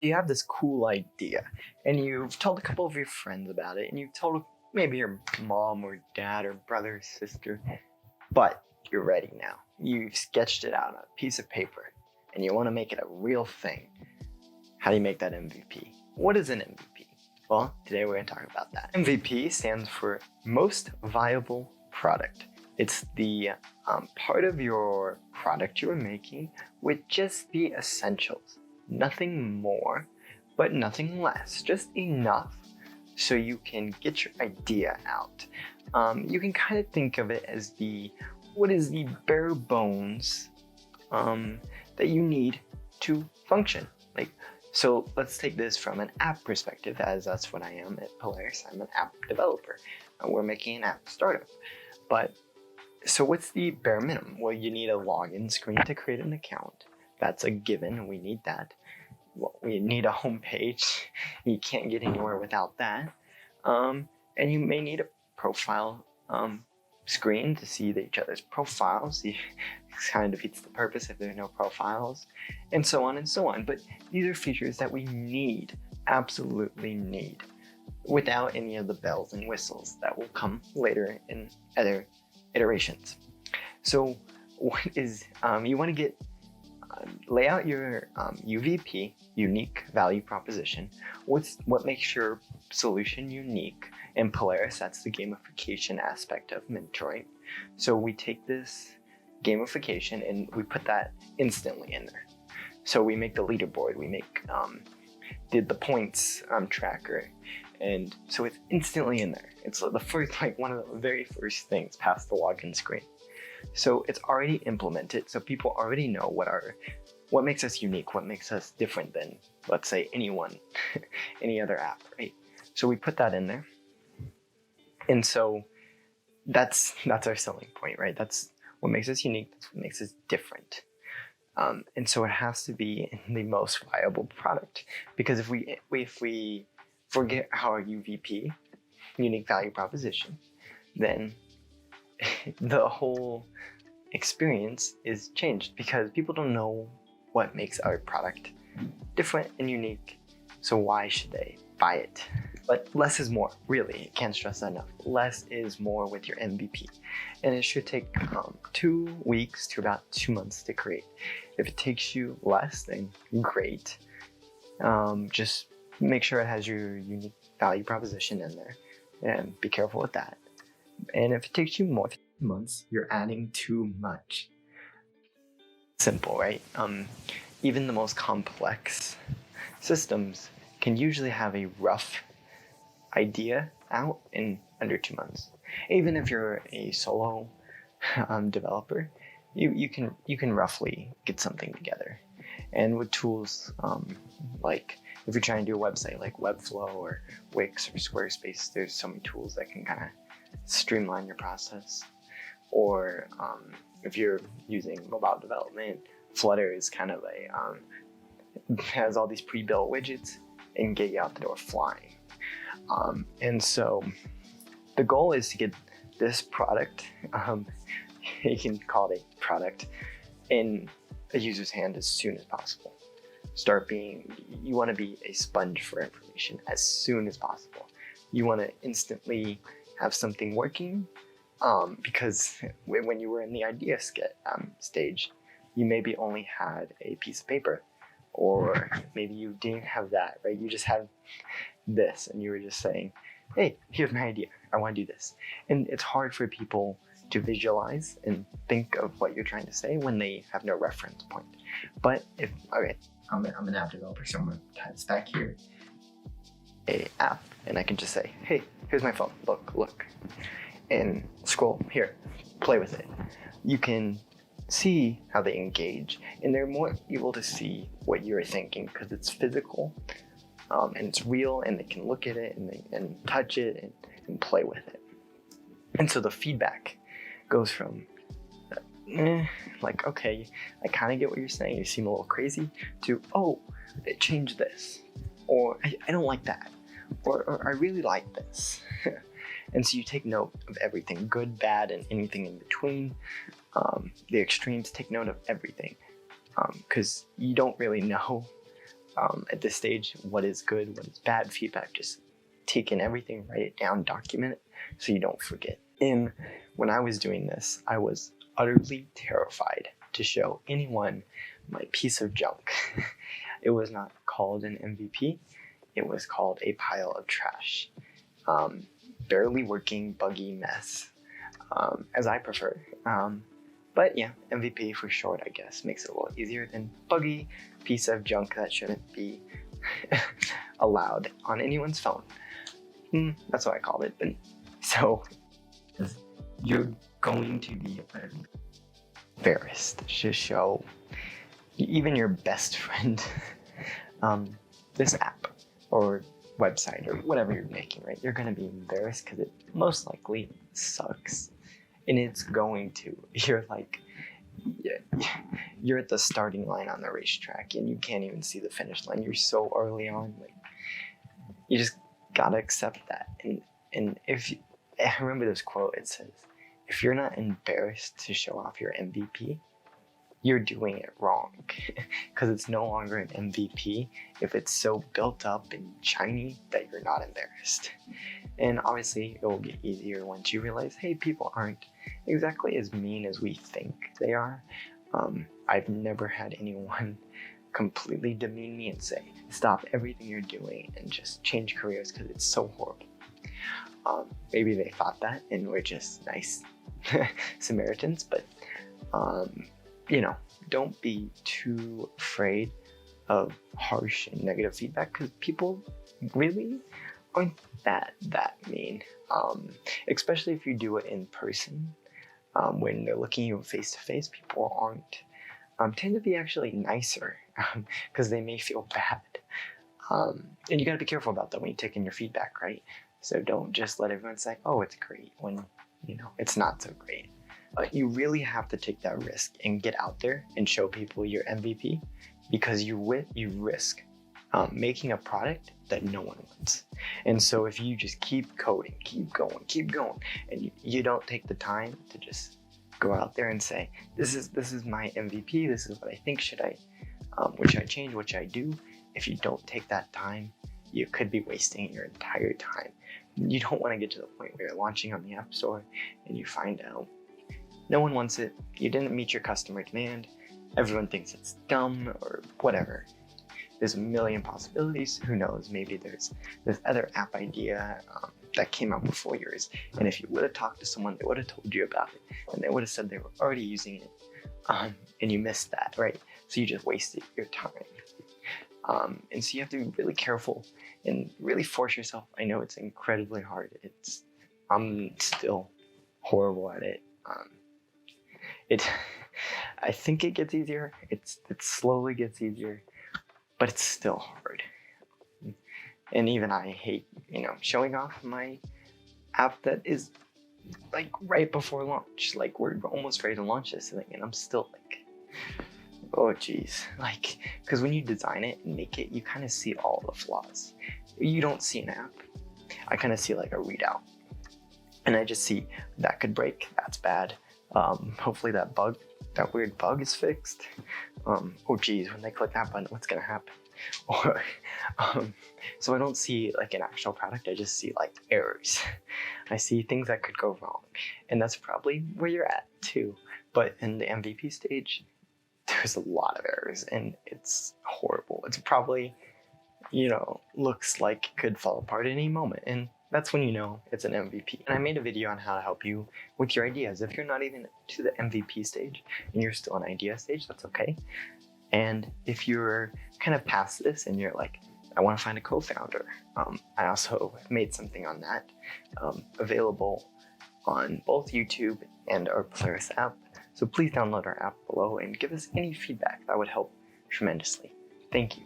You have this cool idea, and you've told a couple of your friends about it, and you've told maybe your mom or dad or brother or sister, but you're ready now. You've sketched it out on a piece of paper, and you want to make it a real thing. How do you make that MVP? What is an MVP? Well, today we're going to talk about that. MVP stands for Most Viable Product. It's the part of your product you're making with just the essentials. Nothing more, but nothing less. Just enough so you can get your idea out. You can kind of think of it as what is the bare bones that you need to function. So let's take this from an app perspective, as that's what I am at Polaris. I'm an app developer. We're making an app startup. So what's the bare minimum? Well, you need a login screen to create an account. That's a given. We need that. Well, we need a home page. You can't get anywhere without that. And you may need a profile screen to see each other's profiles. It kind of defeats the purpose if there are no profiles, and so on and so on. But these are features that we need, absolutely need, without any of the bells and whistles that will come later in other iterations. So what is, you want to lay out your UVP, unique value proposition. What makes your solution unique? In Polaris, that's the gamification aspect of mentoring. So we take this gamification and we put that instantly in there. So we make the leaderboard, we make the points tracker, and so it's instantly in there. It's the first, one of the very first things past the login screen. So it's already implemented, so people already know what makes us unique, what makes us different than, let's say, any other app, right? So we put that in there. And so that's our selling point, right? That's what makes us unique, that's what makes us different. And so it has to be the most viable product, because if we forget our UVP, unique value proposition, then the whole experience is changed, because people don't know what makes our product different and unique. So why should they buy it? But less is more, really. Can't stress that enough. Less is more with your MVP. And it should take 2 weeks to about 2 months to create. If it takes you less, then great. Just make sure it has your unique value proposition in there, and be careful with that. And if it takes you more than 2 months, you're adding too much. Simple, right? Even the most complex systems can usually have a rough idea out in under 2 months. Even if you're a solo developer, you can roughly get something together. And with tools like if you're trying to do a website like Webflow or Wix or Squarespace, there's so many tools that can kind of streamline your process. Or if you're using mobile development, Flutter is kind of has all these pre-built widgets and get you out the door flying. And so the goal is to get this product, you can call it a product, in a user's hand as soon as possible. You want to be a sponge for information as soon as possible. You want to instantly have something working, because when you were in the idea stage, you maybe only had a piece of paper, or maybe you didn't have that, right? You just had this, and you were just saying, hey, here's my idea, I want to do this. And it's hard for people to visualize and think of what you're trying to say when they have no reference point. But I'm an app developer, so I'm going to type this back here, a app, and I can just say, hey, here's my phone, look, and scroll here, play with it. You can see how they engage, and they're more able to see what you're thinking because it's physical, and it's real, and they can look at it and touch it and play with it. And so the feedback goes from okay, I kind of get what you're saying, you seem a little crazy, to, oh, it changed this, or I don't like that, or I really like this. And so you take note of everything, good, bad, and anything in between. The extremes, take note of everything, because you don't really know at this stage, what is good, what is bad feedback. Just take in everything, write it down, document it so you don't forget. And when I was doing this, I was utterly terrified to show anyone my piece of junk. It was not called an MVP. It was called a pile of trash. Barely working, buggy mess, as I prefer. But yeah, MVP for short, I guess, makes it a little easier than buggy piece of junk that shouldn't be allowed on anyone's phone. That's what I called it. But so you're going to be embarrassed to show even your best friend this app or website or whatever you're making, right? You're going to be embarrassed because it most likely sucks. And it's going to. You're like, you're at the starting line on the racetrack and you can't even see the finish line. You're so early on. Like, you just gotta accept that. And if you, I remember this quote, it says, if you're not embarrassed to show off your MVP, you're doing it wrong. Because it's no longer an MVP if it's so built up and shiny that you're not embarrassed. And obviously it will get easier once you realize, hey, people aren't exactly as mean as we think they are. I've never had anyone completely demean me and say, stop everything you're doing and just change careers because it's so horrible. Maybe they thought that and we're just nice Samaritans, but you know, don't be too afraid of harsh and negative feedback because people really aren't that mean. Especially if you do it in person, when they're looking at you face to face, people aren't tend to be actually nicer because they may feel bad. And you got to be careful about that when you take in your feedback, right? So don't just let everyone say, oh, it's great, when you know it's not so great. You really have to take that risk and get out there and show people your MVP, because you risk making a product that no one wants. And so if you just keep coding, keep going, and you don't take the time to just go out there and say, this is my MVP, this is what I think, what should I change, what should I do? If you don't take that time, you could be wasting your entire time. You don't want to get to the point where you're launching on the App Store and you find out no one wants it, you didn't meet your customer demand, everyone thinks it's dumb or whatever. There's a million possibilities. Who knows? Maybe there's this other app idea that came out before yours. And if you would have talked to someone, they would have told you about it. And they would have said they were already using it. And you missed that, right? So you just wasted your time. And so you have to be really careful and really force yourself. I know it's incredibly hard. I'm still horrible at it. I think it gets easier. It slowly gets easier. But it's still hard. And even I hate, showing off my app that is like right before launch. Like we're almost ready to launch this thing and I'm still like, oh geez. Like, because when you design it and make it, you kind of see all the flaws. You don't see an app. I kind of see like a readout. And I just see that could break, that's bad. Hopefully that weird bug is fixed. Oh geez, when they click that button, what's gonna happen? Or, so I don't see like an actual product, I just see like errors. I see things that could go wrong. And that's probably where you're at too. But in the MVP stage, there's a lot of errors and it's horrible. It's probably, looks like it could fall apart at any moment. And that's when you know it's an MVP. And I made a video on how to help you with your ideas. If you're not even to the MVP stage and you're still in idea stage, that's okay. And if you're kind of past this and you're like, I want to find a co-founder, I also made something on that available on both YouTube and our Polaris app. So please download our app below and give us any feedback. That would help tremendously. Thank you.